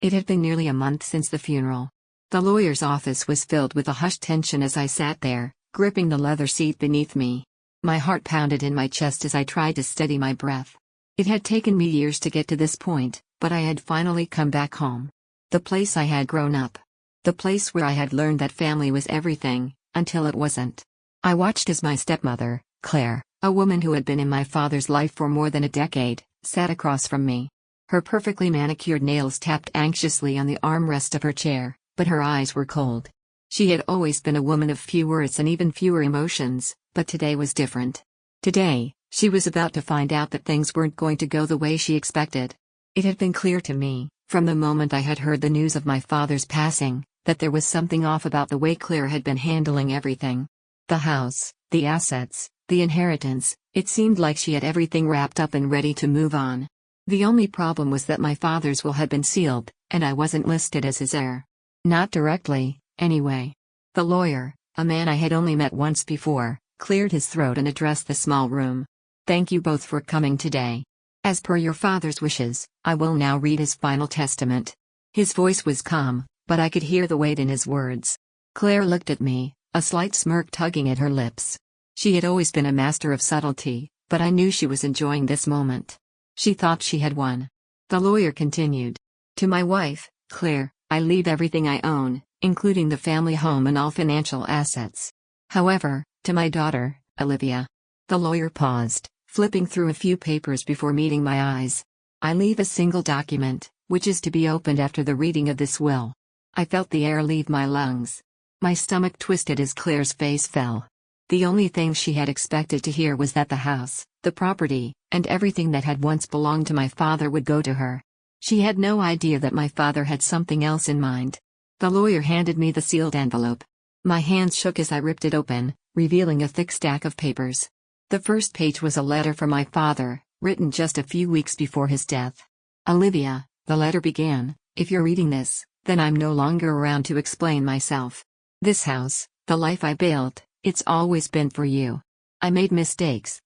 It had been nearly a month since the funeral. The lawyer's office was filled with a hushed tension as I sat there, gripping the leather seat beneath me. My heart pounded in my chest as I tried to steady my breath. It had taken me years to get to this point, but I had finally come back home. The place I had grown up. The place where I had learned that family was everything, until it wasn't. I watched as my stepmother, Claire, a woman who had been in my father's life for more than a decade, sat across from me. Her perfectly manicured nails tapped anxiously on the armrest of her chair, but her eyes were cold. She had always been a woman of few words and even fewer emotions, but today was different. Today, she was about to find out that things weren't going to go the way she expected. It had been clear to me, from the moment I had heard the news of my father's passing, that there was something off about the way Claire had been handling everything. The house, the assets, the inheritance, it seemed like she had everything wrapped up and ready to move on. The only problem was that my father's will had been sealed, and I wasn't listed as his heir. Not directly, anyway. The lawyer, a man I had only met once before, cleared his throat and addressed the small room. "Thank you both for coming today. As per your father's wishes, I will now read his final testament." His voice was calm, but I could hear the weight in his words. Claire looked at me, a slight smirk tugging at her lips. She had always been a master of subtlety, but I knew she was enjoying this moment. She thought she had won. The lawyer continued. "To my wife, Claire, I leave everything I own, including the family home and all financial assets. However, to my daughter, Olivia." The lawyer paused, flipping through a few papers before meeting my eyes. "I leave a single document, which is to be opened after the reading of this will." I felt the air leave my lungs. My stomach twisted as Claire's face fell. The only thing she had expected to hear was that the house, the property, and everything that had once belonged to my father would go to her. She had no idea that my father had something else in mind. The lawyer handed me the sealed envelope. My hands shook as I ripped it open, revealing a thick stack of papers. The first page was a letter from my father, written just a few weeks before his death. "Olivia," the letter began, "if you're reading this, then I'm no longer around to explain myself. This house, the life I built, it's always been for you. I made mistakes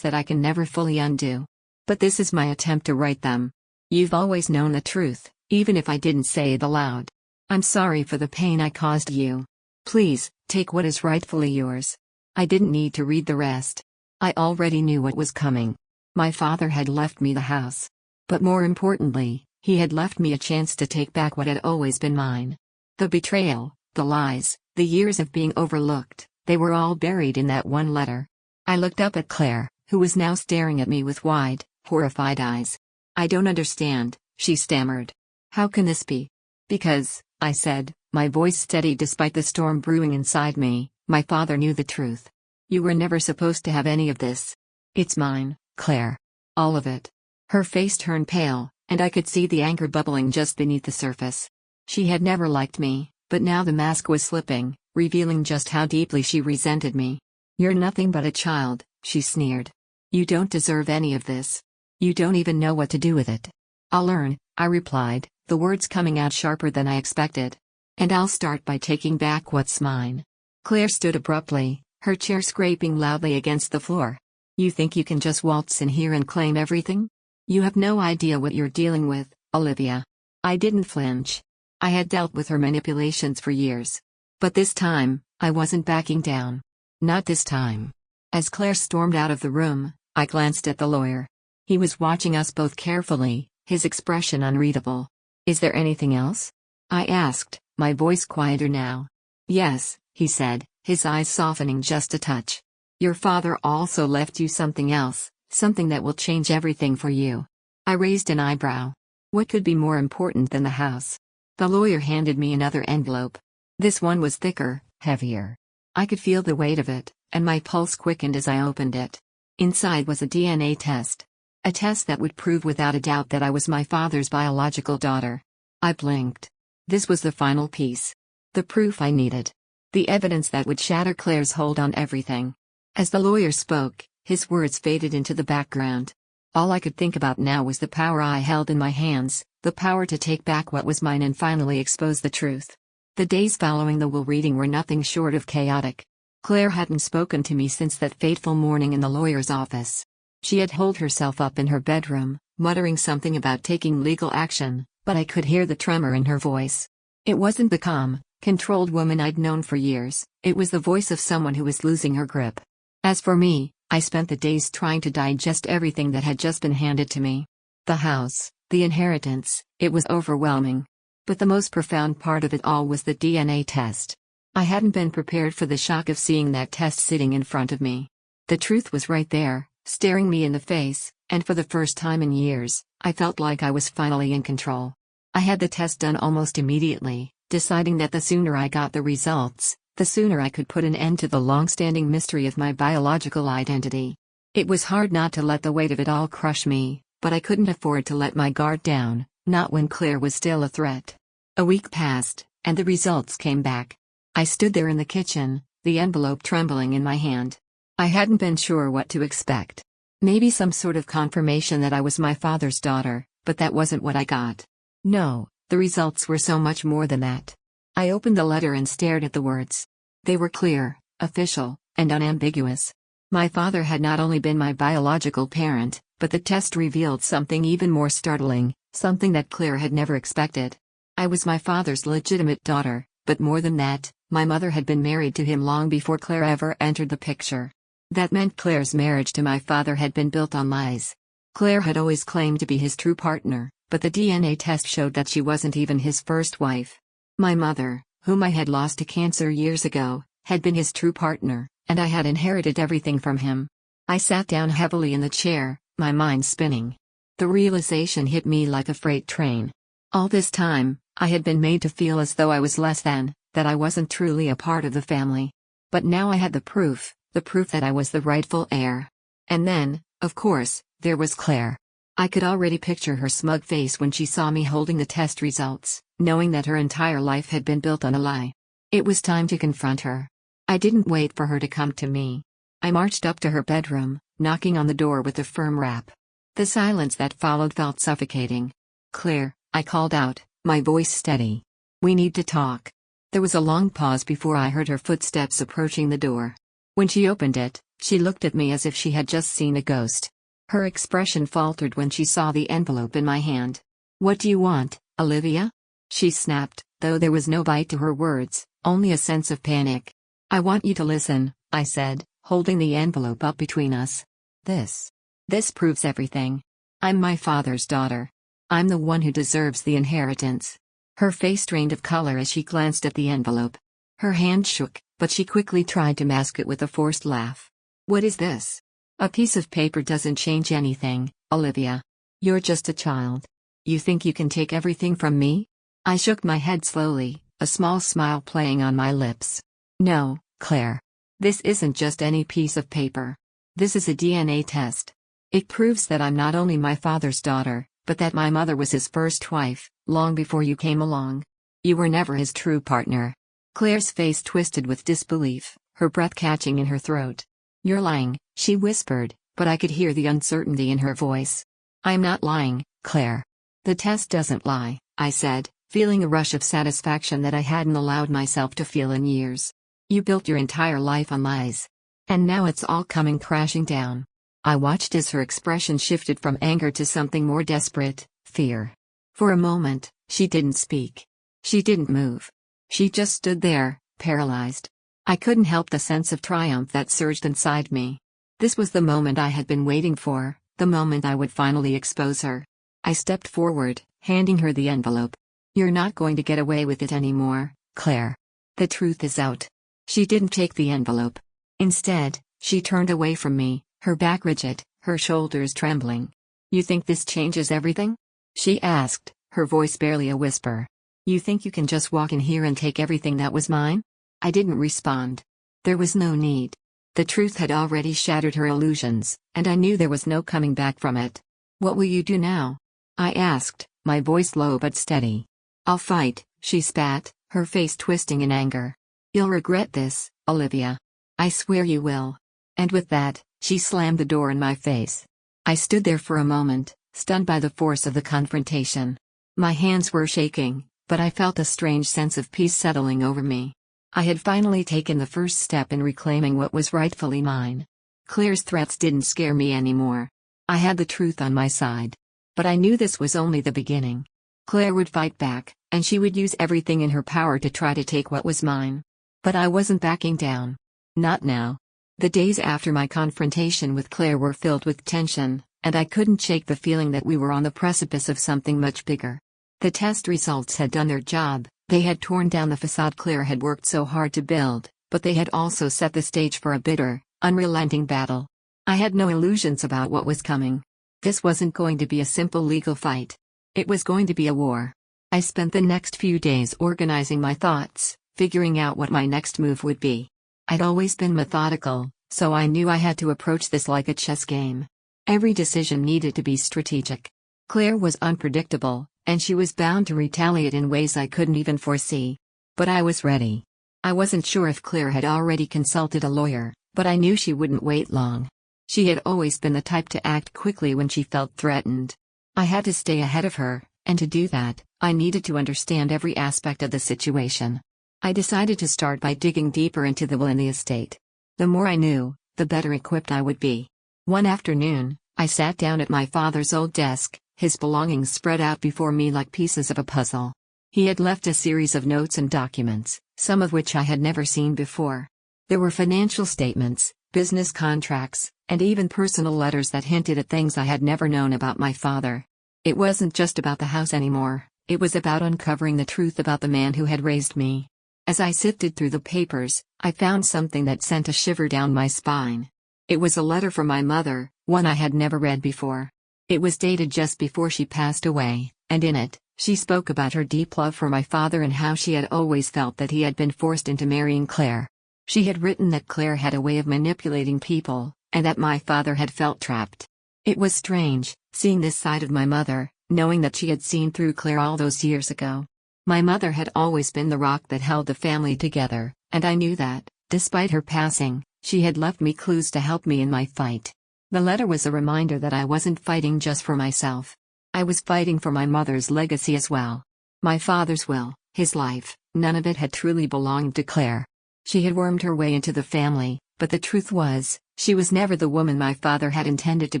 that I can never fully undo. But this is my attempt to right them. You've always known the truth, even if I didn't say it aloud. I'm sorry for the pain I caused you. Please, take what is rightfully yours." I didn't need to read the rest. I already knew what was coming. My father had left me the house. But more importantly, he had left me a chance to take back what had always been mine. The betrayal, the lies, the years of being overlooked, they were all buried in that one letter. I looked up at Claire, who was now staring at me with wide, horrified eyes. "I don't understand," she stammered. "How can this be?" "Because," I said, my voice steady despite the storm brewing inside me, "my father knew the truth. You were never supposed to have any of this. It's mine, Claire. All of it." Her face turned pale, and I could see the anger bubbling just beneath the surface. She had never liked me, but now the mask was slipping, revealing just how deeply she resented me. "You're nothing but a child," she sneered. "You don't deserve any of this. You don't even know what to do with it." "I'll learn," I replied, the words coming out sharper than I expected. "And I'll start by taking back what's mine." Claire stood abruptly, her chair scraping loudly against the floor. "You think you can just waltz in here and claim everything? You have no idea what you're dealing with, Olivia." I didn't flinch. I had dealt with her manipulations for years. But this time, I wasn't backing down. Not this time. As Claire stormed out of the room, I glanced at the lawyer. He was watching us both carefully, his expression unreadable. "Is there anything else?" I asked, my voice quieter now. "Yes," he said, his eyes softening just a touch. "Your father also left you something else, something that will change everything for you." I raised an eyebrow. What could be more important than the house? The lawyer handed me another envelope. This one was thicker, heavier. I could feel the weight of it, and my pulse quickened as I opened it. Inside was a DNA test. A test that would prove without a doubt that I was my father's biological daughter. I blinked. This was the final piece. The proof I needed. The evidence that would shatter Claire's hold on everything. As the lawyer spoke, his words faded into the background. All I could think about now was the power I held in my hands, the power to take back what was mine and finally expose the truth. The days following the will reading were nothing short of chaotic. Claire hadn't spoken to me since that fateful morning in the lawyer's office. She had holed herself up in her bedroom, muttering something about taking legal action, but I could hear the tremor in her voice. It wasn't the calm, controlled woman I'd known for years, it was the voice of someone who was losing her grip. As for me, I spent the days trying to digest everything that had just been handed to me. The house, the inheritance, it was overwhelming. But the most profound part of it all was the DNA test. I hadn't been prepared for the shock of seeing that test sitting in front of me. The truth was right there, staring me in the face, and for the first time in years, I felt like I was finally in control. I had the test done almost immediately, deciding that the sooner I got the results, the sooner I could put an end to the long-standing mystery of my biological identity. It was hard not to let the weight of it all crush me, but I couldn't afford to let my guard down, not when Claire was still a threat. A week passed, and the results came back. I stood there in the kitchen, the envelope trembling in my hand. I hadn't been sure what to expect. Maybe some sort of confirmation that I was my father's daughter, but that wasn't what I got. No, the results were so much more than that. I opened the letter and stared at the words. They were clear, official, and unambiguous. My father had not only been my biological parent, but the test revealed something even more startling, something that Claire had never expected. I was my father's legitimate daughter, but more than that, my mother had been married to him long before Claire ever entered the picture. That meant Claire's marriage to my father had been built on lies. Claire had always claimed to be his true partner, but the DNA test showed that she wasn't even his first wife. My mother, whom I had lost to cancer years ago, had been his true partner, and I had inherited everything from him. I sat down heavily in the chair, my mind spinning. The realization hit me like a freight train. All this time, I had been made to feel as though I was less than, that I wasn't truly a part of the family. But now I had the proof that I was the rightful heir. And then, of course, there was Claire. I could already picture her smug face when she saw me holding the test results, knowing that her entire life had been built on a lie. It was time to confront her. I didn't wait for her to come to me. I marched up to her bedroom, knocking on the door with a firm rap. The silence that followed felt suffocating. "Claire," I called out, my voice steady. "We need to talk." There was a long pause before I heard her footsteps approaching the door. When she opened it, she looked at me as if she had just seen a ghost. Her expression faltered when she saw the envelope in my hand. "What do you want, Olivia?" she snapped, though there was no bite to her words, only a sense of panic. "I want you to listen," I said, holding the envelope up between us. This proves everything. I'm my father's daughter. I'm the one who deserves the inheritance." Her face drained of color as she glanced at the envelope. Her hand shook, but she quickly tried to mask it with a forced laugh. "What is this? A piece of paper doesn't change anything, Olivia. You're just a child. You think you can take everything from me?" I shook my head slowly, a small smile playing on my lips. "No, Claire. This isn't just any piece of paper. This is a DNA test. It proves that I'm not only my father's daughter, but that my mother was his first wife, long before you came along. You were never his true partner." Claire's face twisted with disbelief, her breath catching in her throat. "You're lying," she whispered, but I could hear the uncertainty in her voice. "I'm not lying, Claire. The test doesn't lie," I said, feeling a rush of satisfaction that I hadn't allowed myself to feel in years. "You built your entire life on lies. And now it's all coming crashing down." I watched as her expression shifted from anger to something more desperate, fear. For a moment, she didn't speak. She didn't move. She just stood there, paralyzed. I couldn't help the sense of triumph that surged inside me. This was the moment I had been waiting for, the moment I would finally expose her. I stepped forward, handing her the envelope. "You're not going to get away with it anymore, Claire. The truth is out." She didn't take the envelope. Instead, she turned away from me, her back rigid, her shoulders trembling. "You think this changes everything?" she asked, her voice barely a whisper. "You think you can just walk in here and take everything that was mine?" I didn't respond. There was no need. The truth had already shattered her illusions, and I knew there was no coming back from it. "What will you do now?" I asked, my voice low but steady. "I'll fight," she spat, her face twisting in anger. "You'll regret this, Olivia. I swear you will." And with that, she slammed the door in my face. I stood there for a moment, stunned by the force of the confrontation. My hands were shaking, but I felt a strange sense of peace settling over me. I had finally taken the first step in reclaiming what was rightfully mine. Claire's threats didn't scare me anymore. I had the truth on my side. But I knew this was only the beginning. Claire would fight back, and she would use everything in her power to try to take what was mine. But I wasn't backing down. Not now. The days after my confrontation with Claire were filled with tension, and I couldn't shake the feeling that we were on the precipice of something much bigger. The test results had done their job. They had torn down the facade Claire had worked so hard to build, but they had also set the stage for a bitter, unrelenting battle. I had no illusions about what was coming. This wasn't going to be a simple legal fight. It was going to be a war. I spent the next few days organizing my thoughts, figuring out what my next move would be. I'd always been methodical, so I knew I had to approach this like a chess game. Every decision needed to be strategic. Claire was unpredictable, and she was bound to retaliate in ways I couldn't even foresee. But I was ready. I wasn't sure if Claire had already consulted a lawyer, but I knew she wouldn't wait long. She had always been the type to act quickly when she felt threatened. I had to stay ahead of her, and to do that, I needed to understand every aspect of the situation. I decided to start by digging deeper into the will and the estate. The more I knew, the better equipped I would be. One afternoon, I sat down at my father's old desk, his belongings spread out before me like pieces of a puzzle. He had left a series of notes and documents, some of which I had never seen before. There were financial statements, business contracts, and even personal letters that hinted at things I had never known about my father. It wasn't just about the house anymore, it was about uncovering the truth about the man who had raised me. As I sifted through the papers, I found something that sent a shiver down my spine. It was a letter from my mother, one I had never read before. It was dated just before she passed away, and in it, she spoke about her deep love for my father and how she had always felt that he had been forced into marrying Claire. She had written that Claire had a way of manipulating people, and that my father had felt trapped. It was strange, seeing this side of my mother, knowing that she had seen through Claire all those years ago. My mother had always been the rock that held the family together, and I knew that, despite her passing, she had left me clues to help me in my fight. The letter was a reminder that I wasn't fighting just for myself. I was fighting for my mother's legacy as well. My father's will, his life, none of it had truly belonged to Claire. She had wormed her way into the family, but the truth was, she was never the woman my father had intended to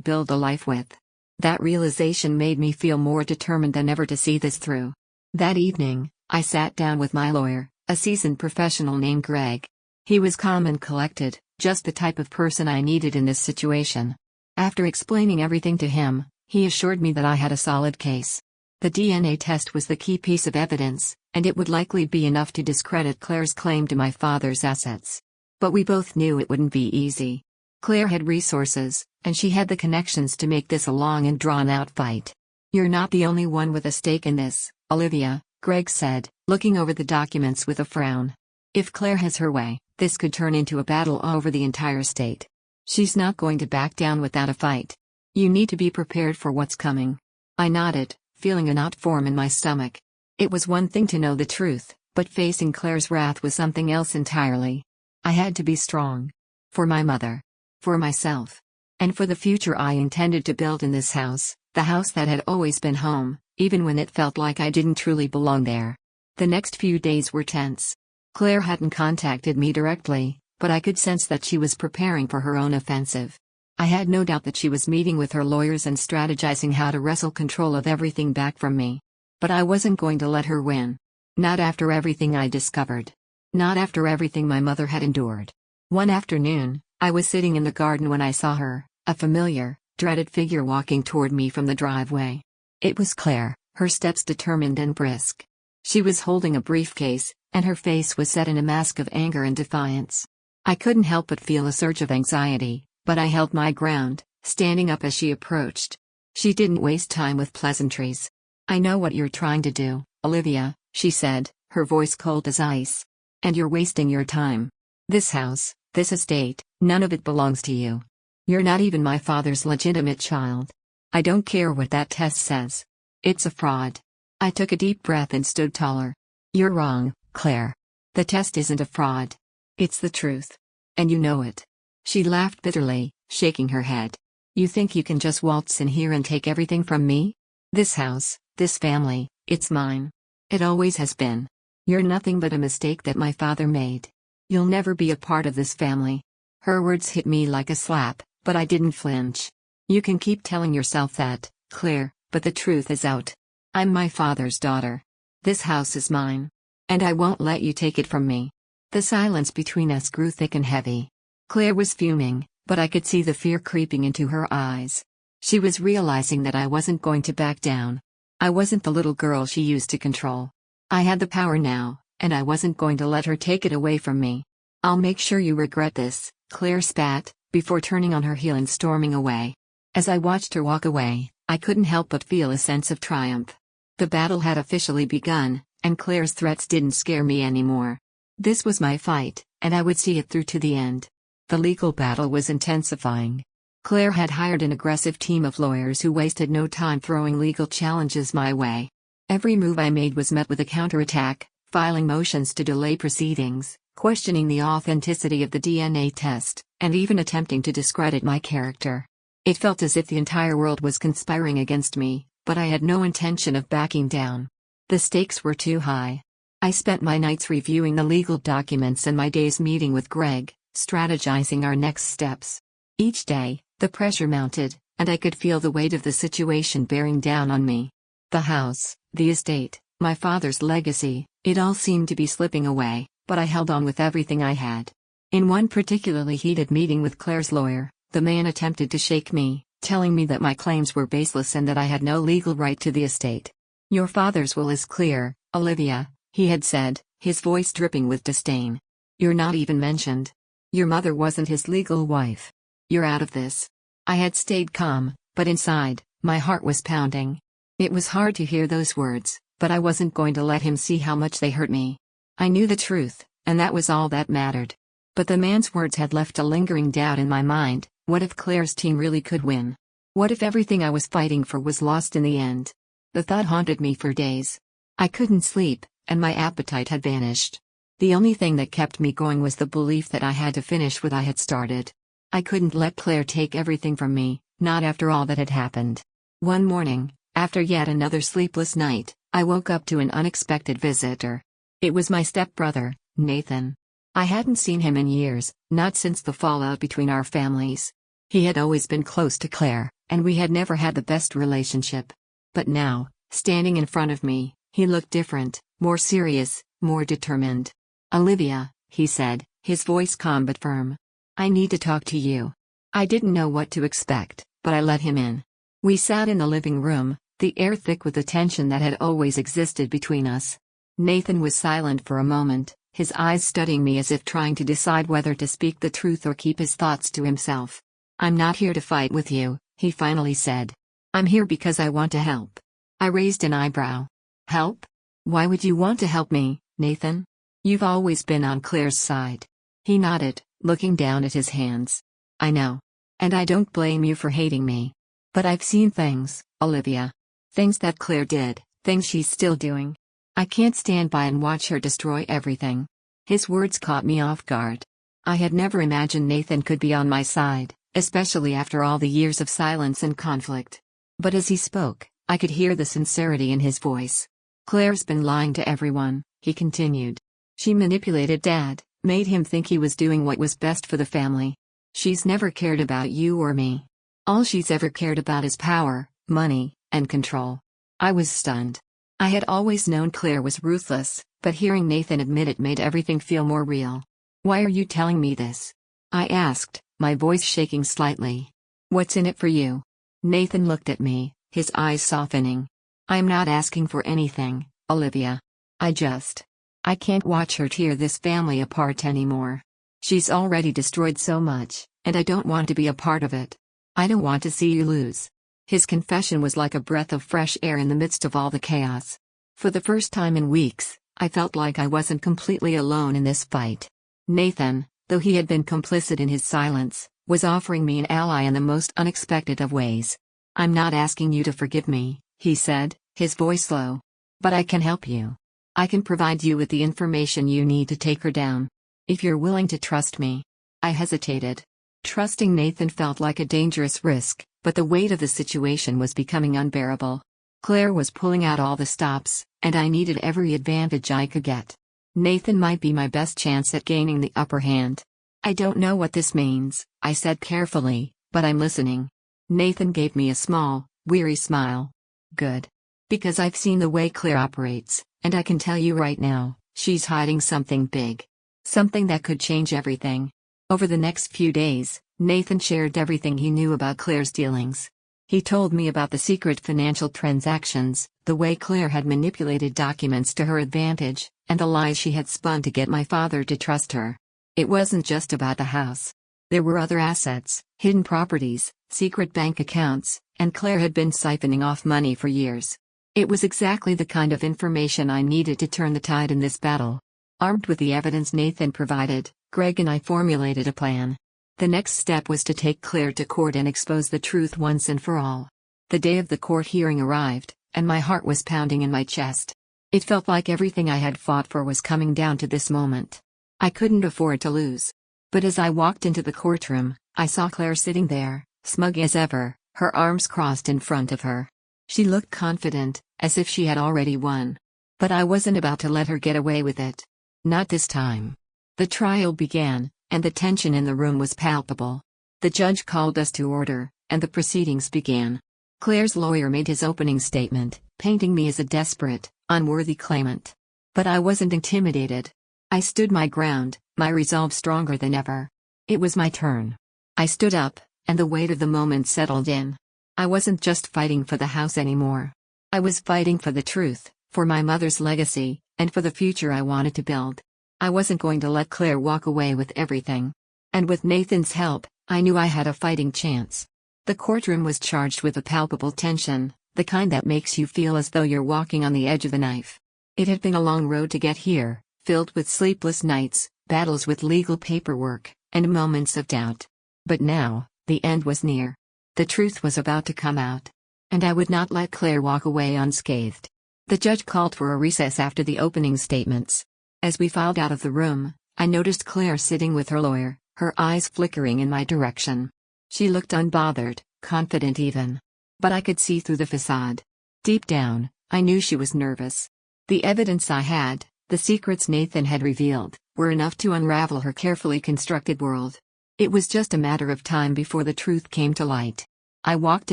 build a life with. That realization made me feel more determined than ever to see this through. That evening, I sat down with my lawyer, a seasoned professional named Greg. He was calm and collected, just the type of person I needed in this situation. After explaining everything to him, he assured me that I had a solid case. The DNA test was the key piece of evidence, and it would likely be enough to discredit Claire's claim to my father's assets. But we both knew it wouldn't be easy. Claire had resources, and she had the connections to make this a long and drawn-out fight. "You're not the only one with a stake in this, Olivia," Greg said, looking over the documents with a frown. "If Claire has her way, this could turn into a battle over the entire state. She's not going to back down without a fight. You need to be prepared for what's coming." I nodded, feeling a knot form in my stomach. It was one thing to know the truth, but facing Claire's wrath was something else entirely. I had to be strong. For my mother. For myself. And for the future I intended to build in this house, the house that had always been home, even when it felt like I didn't truly belong there. The next few days were tense. Claire hadn't contacted me directly, but I could sense that she was preparing for her own offensive. I had no doubt that she was meeting with her lawyers and strategizing how to wrestle control of everything back from me. But I wasn't going to let her win. Not after everything I discovered. Not after everything my mother had endured. One afternoon, I was sitting in the garden when I saw her, a familiar, dreaded figure walking toward me from the driveway. It was Claire, her steps determined and brisk. She was holding a briefcase, and her face was set in a mask of anger and defiance. I couldn't help but feel a surge of anxiety, but I held my ground, standing up as she approached. She didn't waste time with pleasantries. "I know what you're trying to do, Olivia," she said, her voice cold as ice. "And you're wasting your time. This house, this estate, none of it belongs to you. You're not even my father's legitimate child. I don't care what that test says. It's a fraud." I took a deep breath and stood taller. "You're wrong, Claire. The test isn't a fraud. It's the truth. And you know it." She laughed bitterly, shaking her head. "You think you can just waltz in here and take everything from me? This house, this family, it's mine. It always has been. You're nothing but a mistake that my father made. You'll never be a part of this family." Her words hit me like a slap, but I didn't flinch. "You can keep telling yourself that, Claire, but the truth is out. I'm my father's daughter. This house is mine. And I won't let you take it from me. The silence between us grew thick and heavy. Claire was fuming, but I could see the fear creeping into her eyes. She was realizing that I wasn't going to back down. I wasn't the little girl she used to control. I had the power now, and I wasn't going to let her take it away from me. I'll make sure you regret this, Claire spat, before turning on her heel and storming away. As I watched her walk away, I couldn't help but feel a sense of triumph. The battle had officially begun, and Claire's threats didn't scare me anymore. This was my fight, and I would see it through to the end. The legal battle was intensifying. Claire had hired an aggressive team of lawyers who wasted no time throwing legal challenges my way. Every move I made was met with a counterattack, filing motions to delay proceedings, questioning the authenticity of the DNA test, and even attempting to discredit my character. It felt as if the entire world was conspiring against me, but I had no intention of backing down. The stakes were too high. I spent my nights reviewing the legal documents and my days meeting with Greg, strategizing our next steps. Each day, the pressure mounted, and I could feel the weight of the situation bearing down on me. The house, the estate, my father's legacy, it all seemed to be slipping away, but I held on with everything I had. In one particularly heated meeting with Claire's lawyer, the man attempted to shake me, telling me that my claims were baseless and that I had no legal right to the estate. "Your father's will is clear, Olivia," he had said, his voice dripping with disdain. "You're not even mentioned. Your mother wasn't his legal wife. You're out of this." I had stayed calm, but inside, my heart was pounding. It was hard to hear those words, but I wasn't going to let him see how much they hurt me. I knew the truth, and that was all that mattered. But the man's words had left a lingering doubt in my mind. What if Claire's team really could win? What if everything I was fighting for was lost in the end? The thought haunted me for days. I couldn't sleep, and my appetite had vanished. The only thing that kept me going was the belief that I had to finish what I had started. I couldn't let Claire take everything from me, not after all that had happened. One morning, after yet another sleepless night, I woke up to an unexpected visitor. It was my stepbrother, Nathan. I hadn't seen him in years, not since the fallout between our families. He had always been close to Claire, and we had never had the best relationship. But now, standing in front of me, he looked different, more serious, more determined. "Olivia," he said, his voice calm but firm. "I need to talk to you." I didn't know what to expect, but I let him in. We sat in the living room, the air thick with the tension that had always existed between us. Nathan was silent for a moment, his eyes studying me as if trying to decide whether to speak the truth or keep his thoughts to himself. "I'm not here to fight with you," he finally said. "I'm here because I want to help." I raised an eyebrow. "Help? Why would you want to help me, Nathan? You've always been on Claire's side." He nodded, looking down at his hands. "I know. And I don't blame you for hating me. But I've seen things, Olivia. Things that Claire did, things she's still doing. I can't stand by and watch her destroy everything." His words caught me off guard. I had never imagined Nathan could be on my side, especially after all the years of silence and conflict. But as he spoke, I could hear the sincerity in his voice. "Claire's been lying to everyone," he continued. "She manipulated Dad, made him think he was doing what was best for the family. She's never cared about you or me. All she's ever cared about is power, money, and control." I was stunned. I had always known Claire was ruthless, but hearing Nathan admit it made everything feel more real. "Why are you telling me this?" I asked, my voice shaking slightly. "What's in it for you?" Nathan looked at me, his eyes softening. "I'm not asking for anything, Olivia. I can't watch her tear this family apart anymore. She's already destroyed so much, and I don't want to be a part of it. I don't want to see you lose." His confession was like a breath of fresh air in the midst of all the chaos. For the first time in weeks, I felt like I wasn't completely alone in this fight. Nathan, though he had been complicit in his silence, was offering me an ally in the most unexpected of ways. "I'm not asking you to forgive me," he said, his voice low. "But I can help you. I can provide you with the information you need to take her down. If you're willing to trust me." I hesitated. Trusting Nathan felt like a dangerous risk, but the weight of the situation was becoming unbearable. Claire was pulling out all the stops, and I needed every advantage I could get. Nathan might be my best chance at gaining the upper hand. "I don't know what this means," I said carefully, "but I'm listening." Nathan gave me a small, weary smile. "Good. Because I've seen the way Claire operates, and I can tell you right now, she's hiding something big. Something that could change everything. Over the next few days, Nathan shared everything he knew about Claire's dealings. He told me about the secret financial transactions, the way Claire had manipulated documents to her advantage, and the lies she had spun to get my father to trust her. It wasn't just about the house. There were other assets, hidden properties, secret bank accounts, and Claire had been siphoning off money for years. It was exactly the kind of information I needed to turn the tide in this battle. Armed with the evidence Nathan provided, Greg and I formulated a plan. The next step was to take Claire to court and expose the truth once and for all. The day of the court hearing arrived, and my heart was pounding in my chest. It felt like everything I had fought for was coming down to this moment. I couldn't afford to lose. But as I walked into the courtroom, I saw Claire sitting there, smug as ever, her arms crossed in front of her. She looked confident, as if she had already won. But I wasn't about to let her get away with it. Not this time. The trial began, and the tension in the room was palpable. The judge called us to order, and the proceedings began. Claire's lawyer made his opening statement, painting me as a desperate, unworthy claimant. But I wasn't intimidated. I stood my ground, my resolve stronger than ever. It was my turn. I stood up, and the weight of the moment settled in. I wasn't just fighting for the house anymore. I was fighting for the truth, for my mother's legacy, and for the future I wanted to build. I wasn't going to let Claire walk away with everything. And with Nathan's help, I knew I had a fighting chance. The courtroom was charged with a palpable tension, the kind that makes you feel as though you're walking on the edge of a knife. It had been a long road to get here, filled with sleepless nights, battles with legal paperwork, and moments of doubt. But now, the end was near. The truth was about to come out. And I would not let Claire walk away unscathed. The judge called for a recess after the opening statements. As we filed out of the room, I noticed Claire sitting with her lawyer, her eyes flickering in my direction. She looked unbothered, confident even. But I could see through the facade. Deep down, I knew she was nervous. The evidence I had, the secrets Nathan had revealed, were enough to unravel her carefully constructed world. It was just a matter of time before the truth came to light. I walked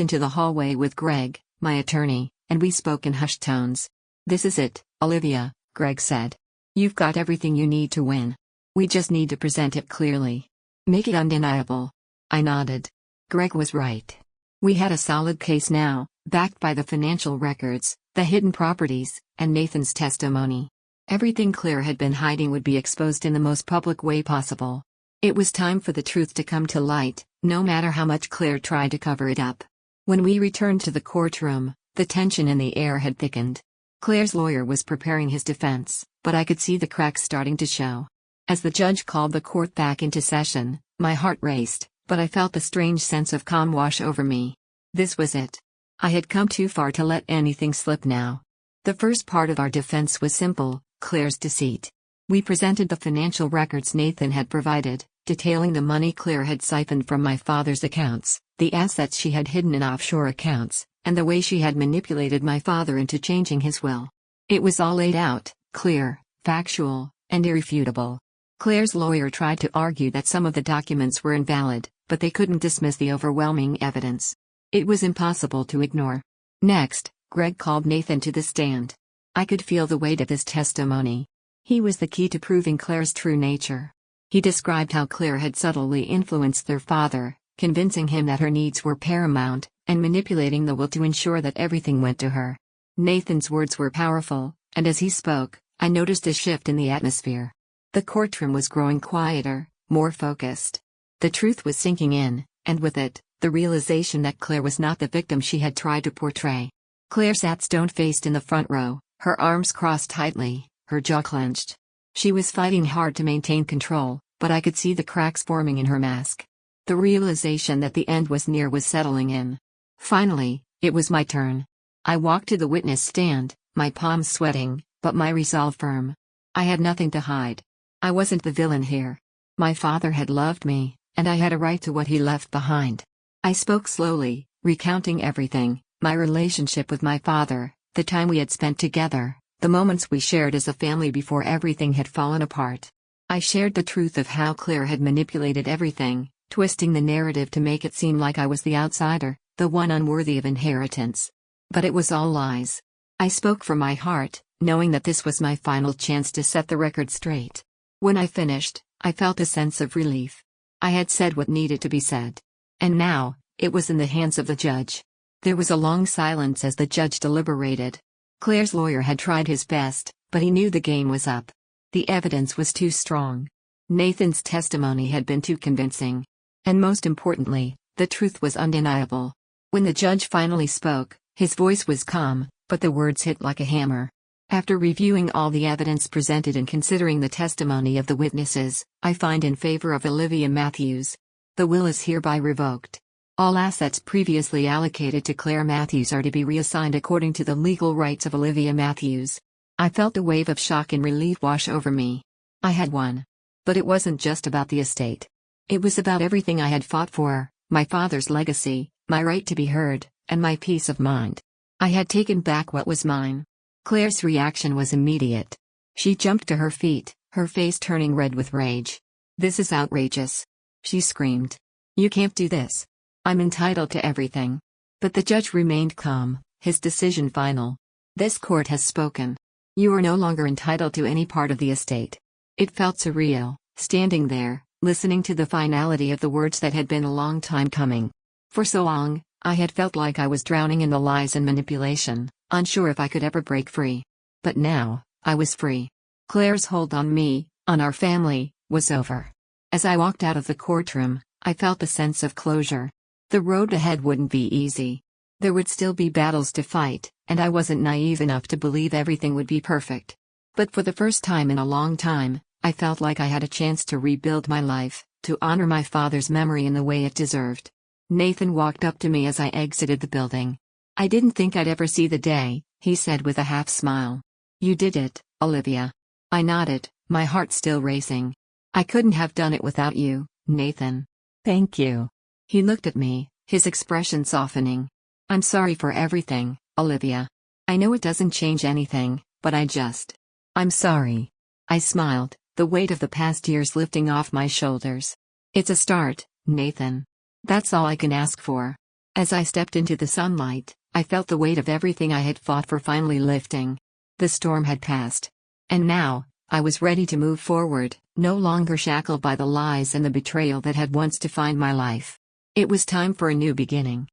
into the hallway with Greg, my attorney, and we spoke in hushed tones. "This is it, Olivia," Greg said. "You've got everything you need to win. We just need to present it clearly. Make it undeniable." I nodded. Greg was right. We had a solid case now, backed by the financial records, the hidden properties, and Nathan's testimony. Everything Claire had been hiding would be exposed in the most public way possible. It was time for the truth to come to light, no matter how much Claire tried to cover it up. When we returned to the courtroom, the tension in the air had thickened. Claire's lawyer was preparing his defense, but I could see the cracks starting to show. As the judge called the court back into session, my heart raced, but I felt a strange sense of calm wash over me. This was it. I had come too far to let anything slip now. The first part of our defense was simple: Claire's deceit. We presented the financial records Nathan had provided, detailing the money Claire had siphoned from my father's accounts, the assets she had hidden in offshore accounts, and the way she had manipulated my father into changing his will. It was all laid out, clear, factual, and irrefutable. Claire's lawyer tried to argue that some of the documents were invalid, but they couldn't dismiss the overwhelming evidence. It was impossible to ignore. Next, Greg called Nathan to the stand. I could feel the weight of his testimony. He was the key to proving Claire's true nature. He described how Claire had subtly influenced their father, convincing him that her needs were paramount, and manipulating the will to ensure that everything went to her. Nathan's words were powerful, and as he spoke, I noticed a shift in the atmosphere. The courtroom was growing quieter, more focused. The truth was sinking in, and with it, the realization that Claire was not the victim she had tried to portray. Claire sat stone-faced in the front row, her arms crossed tightly, her jaw clenched. She was fighting hard to maintain control, but I could see the cracks forming in her mask. The realization that the end was near was settling in. Finally, it was my turn. I walked to the witness stand, my palms sweating, but my resolve firm. I had nothing to hide. I wasn't the villain here. My father had loved me, and I had a right to what he left behind. I spoke slowly, recounting everything: my relationship with my father, the time we had spent together, the moments we shared as a family before everything had fallen apart. I shared the truth of how Claire had manipulated everything, twisting the narrative to make it seem like I was the outsider, the one unworthy of inheritance. But it was all lies. I spoke from my heart, knowing that this was my final chance to set the record straight. When I finished, I felt a sense of relief. I had said what needed to be said. And now, it was in the hands of the judge. There was a long silence as the judge deliberated. Claire's lawyer had tried his best, but he knew the game was up. The evidence was too strong. Nathan's testimony had been too convincing. And most importantly, the truth was undeniable. When the judge finally spoke, his voice was calm, but the words hit like a hammer. After reviewing all the evidence presented and considering the testimony of the witnesses, I find in favor of Olivia Matthews. The will is hereby revoked. All assets previously allocated to Claire Matthews are to be reassigned according to the legal rights of Olivia Matthews. I felt a wave of shock and relief wash over me. I had won. But it wasn't just about the estate. It was about everything I had fought for, my father's legacy, my right to be heard, and my peace of mind. I had taken back what was mine. Claire's reaction was immediate. She jumped to her feet, her face turning red with rage. "This is outrageous," she screamed. "You can't do this. I'm entitled to everything." But the judge remained calm, his decision final. "This court has spoken. You are no longer entitled to any part of the estate." It felt surreal, standing there, listening to the finality of the words that had been a long time coming. For so long, I had felt like I was drowning in the lies and manipulation, unsure if I could ever break free. But now, I was free. Claire's hold on me, on our family, was over. As I walked out of the courtroom, I felt a sense of closure. The road ahead wouldn't be easy. There would still be battles to fight, and I wasn't naive enough to believe everything would be perfect. But for the first time in a long time, I felt like I had a chance to rebuild my life, to honor my father's memory in the way it deserved. Nathan walked up to me as I exited the building. "I didn't think I'd ever see the day," he said with a half smile. "You did it, Olivia." I nodded, my heart still racing. "I couldn't have done it without you, Nathan." "Thank you." He looked at me, his expression softening. "I'm sorry for everything, Olivia. I know it doesn't change anything, but I'm sorry." I smiled, the weight of the past years lifting off my shoulders. "It's a start, Nathan. That's all I can ask for." As I stepped into the sunlight, I felt the weight of everything I had fought for finally lifting. The storm had passed. And now, I was ready to move forward, no longer shackled by the lies and the betrayal that had once defined my life. It was time for a new beginning.